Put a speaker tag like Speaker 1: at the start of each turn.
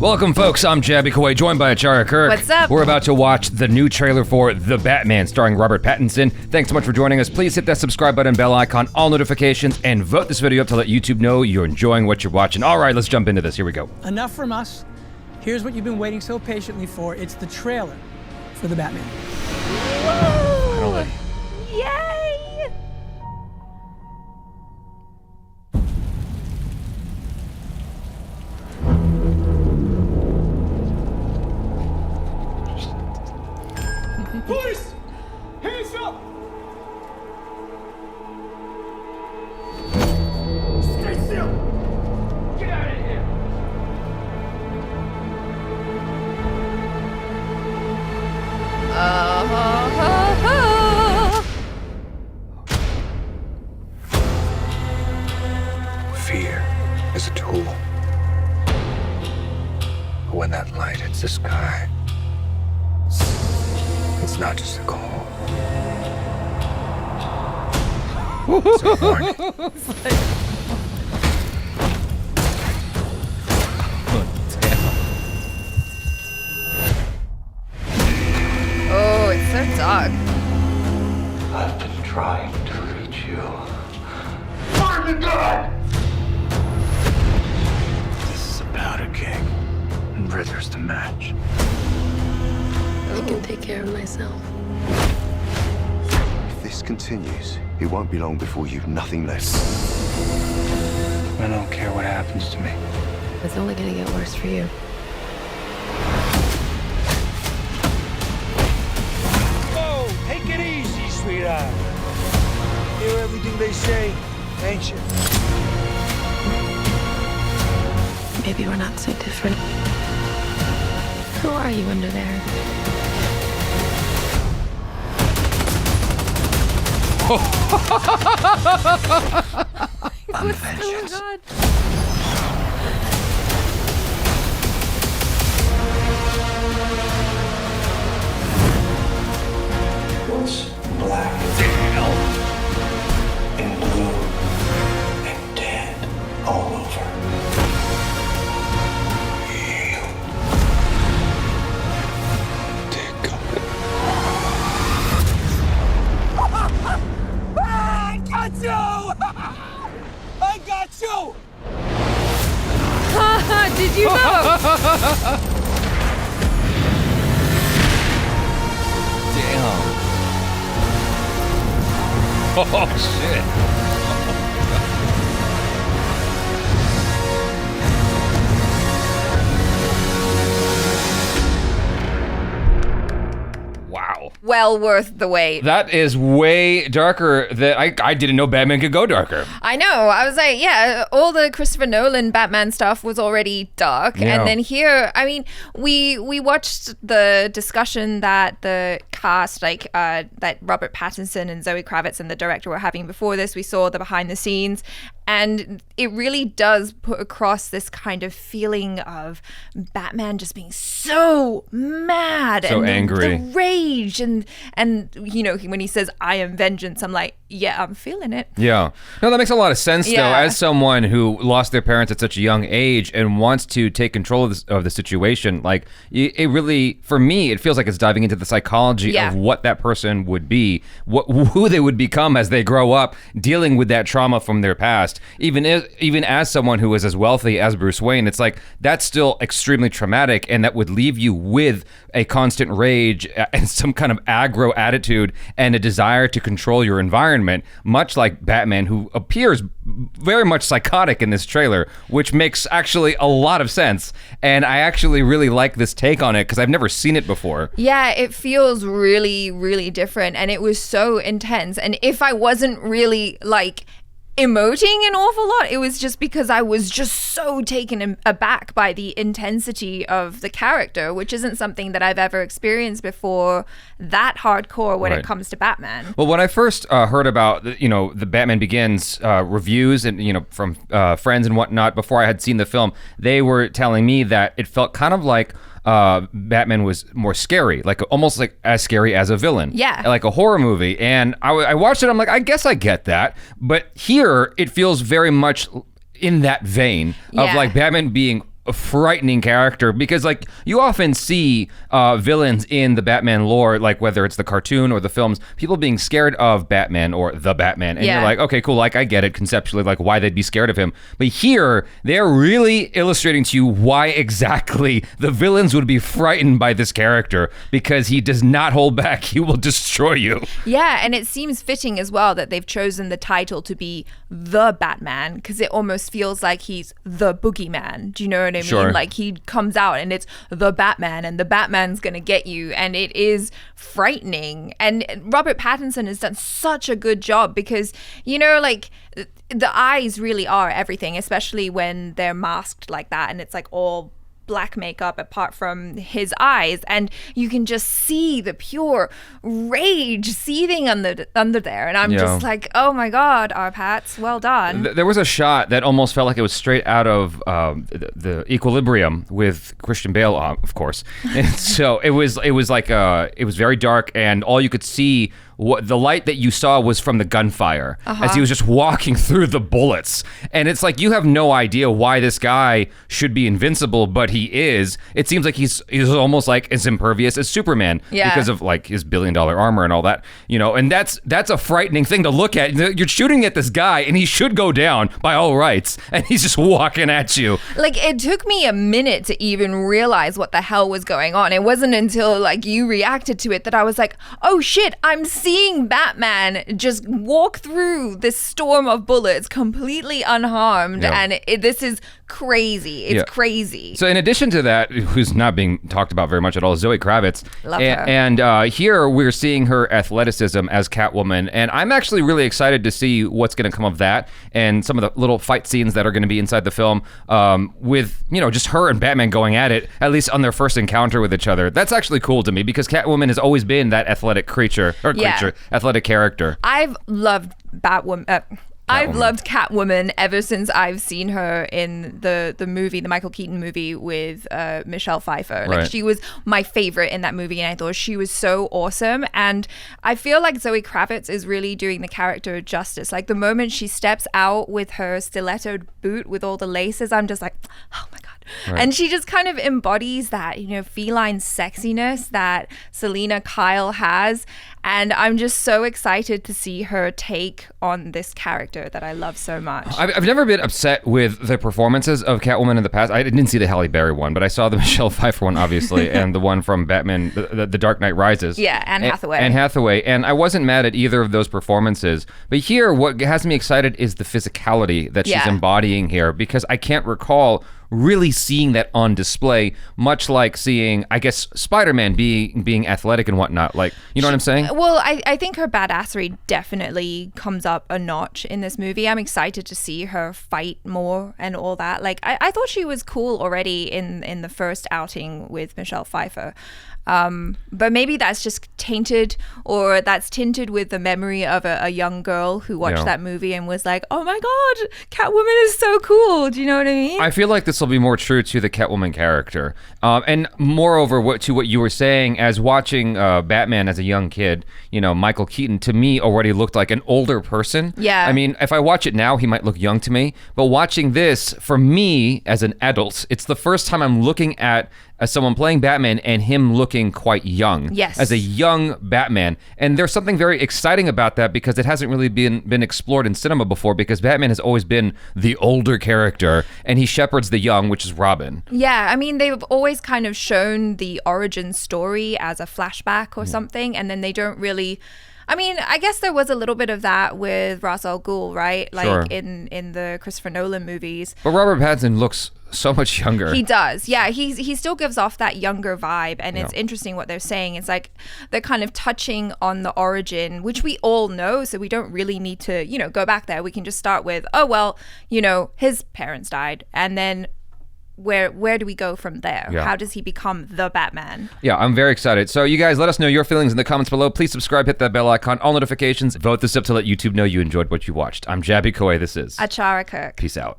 Speaker 1: Welcome, folks. I'm Jaby, Koay, joined by ACHARA, KIRK.
Speaker 2: What's up?
Speaker 1: We're about to watch the new trailer for The Batman, starring Robert Pattinson. Thanks so much for joining us. Please hit that subscribe button, bell icon, all notifications, and vote this video up to let YouTube know you're enjoying what you're watching. All right, let's jump into this. Here we go.
Speaker 3: Enough from us. Here's what you've been waiting so patiently for. It's the trailer for The Batman.
Speaker 1: Finally.
Speaker 2: Yay!
Speaker 4: Police! Hands up! Stay still! Get out of here!
Speaker 5: Fear is a tool. But when that light hits the sky, it's not just a call. It's a warning.
Speaker 2: Oh, it's so dark.
Speaker 5: I've been trying to reach you.
Speaker 4: Find the gun!
Speaker 5: This is about a king, and Riddler's the match.
Speaker 6: I can take care of myself.
Speaker 7: If this continues, it won't be long before you've nothing left.
Speaker 5: I don't care what happens to me.
Speaker 6: It's only gonna get worse for you.
Speaker 4: Oh, take it easy, sweetheart. Hear everything they say, ain't you?
Speaker 6: Maybe we're not so different. Who are you under there?
Speaker 5: I'm vengeance.
Speaker 2: Oh, God.
Speaker 5: What's black and blue and dead all over? You. Dear God.
Speaker 4: I got you! I got you!
Speaker 2: Did you know?
Speaker 1: Damn. Oh, shit. Wow.
Speaker 2: Well worth the wait.
Speaker 1: That is way darker than I didn't know Batman could go darker.
Speaker 2: I know. I was like, yeah, all the Christopher Nolan Batman stuff was already dark.
Speaker 1: Yeah.
Speaker 2: And then here, I mean, we watched the discussion that the cast, that Robert Pattinson and Zoe Kravitz and the director were having before this. We saw the behind the scenes. And it really does put across this kind of feeling of Batman just being so mad
Speaker 1: So
Speaker 2: and
Speaker 1: angry.
Speaker 2: the rage and you know, when he says I am vengeance, I'm like, yeah, I'm feeling it.
Speaker 1: Yeah. No, that makes a lot of sense, though.
Speaker 2: Yeah.
Speaker 1: As someone who lost their parents at such a young age and wants to take control of the situation, like, it really, for me, it feels like it's diving into the psychology
Speaker 2: Yeah.
Speaker 1: of what that person would be, who they would become as they grow up, dealing with that trauma from their past. Even as someone who is as wealthy as Bruce Wayne, it's like, that's still extremely traumatic, and that would leave you with a constant rage and some kind of aggro attitude and a desire to control your environment, much like Batman, who appears very much psychotic in this trailer, which makes actually a lot of sense. And I actually really like this take on it because I've never seen it before.
Speaker 2: Yeah, it feels really, really different, and it was so intense. And if I wasn't really like emoting an awful lot, it was just because I was just so taken aback by the intensity of the character, which isn't something that I've ever experienced before that hardcore when
Speaker 1: Right.
Speaker 2: it comes to Batman.
Speaker 1: Well, when I first heard about, the Batman Begins reviews and, from friends and whatnot, before I had seen the film, they were telling me that it felt kind of like Batman was more scary, like almost like as scary as a villain.
Speaker 2: Yeah.
Speaker 1: Like a horror movie. And I watched it, I'm like, I guess I get that. But here, it feels very much in that vein of
Speaker 2: Yeah.
Speaker 1: like Batman being a frightening character, because like you often see villains in the Batman lore, like whether it's the cartoon or the films, people being scared of Batman or the Batman, and you're like, okay, cool, like I get it conceptually, like why they'd be scared of him, but here they're really illustrating to you why exactly the villains would be frightened by this character, because he does not hold back. He will destroy you.
Speaker 2: Yeah, and it seems fitting as well that they've chosen the title to be the Batman, because it almost feels like he's the boogeyman. Do you know what I mean?
Speaker 1: Sure.
Speaker 2: Like he comes out and it's the Batman, and the Batman's gonna get you, and it is frightening. And Robert Pattinson has done such a good job, because you know, like the eyes really are everything, especially when they're masked like that and it's like all black makeup apart from his eyes, and you can just see the pure rage seething under there, and I'm just like, oh my god, our Pats, well done.
Speaker 1: There was a shot that almost felt like it was straight out of the Equilibrium with Christian Bale, of course. And so it was like it was very dark, and all you could see, the light that you saw was from the gunfire as he was just walking through the bullets. And it's like, you have no idea why this guy should be invincible, but he is. It seems like he's almost like as impervious as Superman because of like his $1 billion armor and all that, you know, and that's a frightening thing to look at. You're shooting at this guy and he should go down by all rights, and he's just walking at you.
Speaker 2: Like, it took me a minute to even realize what the hell was going on. It wasn't until like you reacted to it that I was like, oh shit, I'm seeing Batman just walk through this storm of bullets completely unharmed, and this is crazy. It's crazy.
Speaker 1: So in addition to that, who's not being talked about very much at all, Zoe Kravitz.
Speaker 2: Love her.
Speaker 1: And here we're seeing her athleticism as Catwoman, and I'm actually really excited to see what's going to come of that, and some of the little fight scenes that are going to be inside the film, with, you know, just her and Batman going at it, at least on their first encounter with each other. That's actually cool to me, because Catwoman has always been that athletic athletic character.
Speaker 2: I've loved Batwoman. I've loved Catwoman ever since I've seen her in the movie, the Michael Keaton movie with Michelle Pfeiffer. Like, she was my favorite in that movie, and I thought she was so awesome. And I feel like Zoe Kravitz is really doing the character justice. Like, the moment she steps out with her stilettoed boot with all the laces, I'm just like, oh my God. And she just kind of embodies that, you know, feline sexiness that Selena Kyle has. And I'm just so excited to see her take on this character that I love so much.
Speaker 1: I've never been upset with the performances of Catwoman in the past. I didn't see the Halle Berry one, but I saw the Michelle Pfeiffer one, obviously, and the one from Batman, the Dark Knight Rises.
Speaker 2: Yeah, Anne Hathaway.
Speaker 1: Anne Hathaway. And I wasn't mad at either of those performances. But here, what has me excited is the physicality that she's embodying here, because I can't recall really seeing that on display, much like seeing, I guess, Spider-Man being athletic and whatnot. Like, you know what I'm saying?
Speaker 2: Well, I think her badassery definitely comes up a notch in this movie. I'm excited to see her fight more and all that. Like, I thought she was cool already in the first outing with Michelle Pfeiffer. But maybe that's just tainted, or that's tinted with the memory of a young girl who watched that movie and was like, oh my God, Catwoman is so cool. Do you know what I mean?
Speaker 1: I feel like this will be more true to the Catwoman character. And moreover, to what you were saying, as watching Batman as a young kid, you know, Michael Keaton to me already looked like an older person.
Speaker 2: Yeah.
Speaker 1: I mean, if I watch it now, he might look young to me. But watching this, for me as an adult, it's the first time I'm looking at someone playing Batman and him looking quite young.
Speaker 2: Yes.
Speaker 1: As a young Batman. And there's something very exciting about that, because it hasn't really been explored in cinema before, because Batman has always been the older character and he shepherds the young, which is Robin.
Speaker 2: Yeah, I mean, they've always kind of shown the origin story as a flashback or something, and then they don't really... I mean, I guess there was a little bit of that with Ra's al Ghul, right? Like in the Christopher Nolan movies.
Speaker 1: But Robert Pattinson looks so much younger.
Speaker 2: He does. Yeah, he still gives off that younger vibe, and it's interesting what they're saying. It's like they're kind of touching on the origin, which we all know, so we don't really need to, you know, go back there. We can just start with, oh, well, you know, his parents died, and then where do we go from there? How does he become the Batman?
Speaker 1: Yeah, I'm very excited. So you guys, let us know your feelings in the comments below. Please subscribe, hit that bell icon, all notifications. Vote this up to let YouTube know you enjoyed what you watched. I'm Jaby Koay. This is
Speaker 2: ACHARA KIRK.
Speaker 1: Peace out.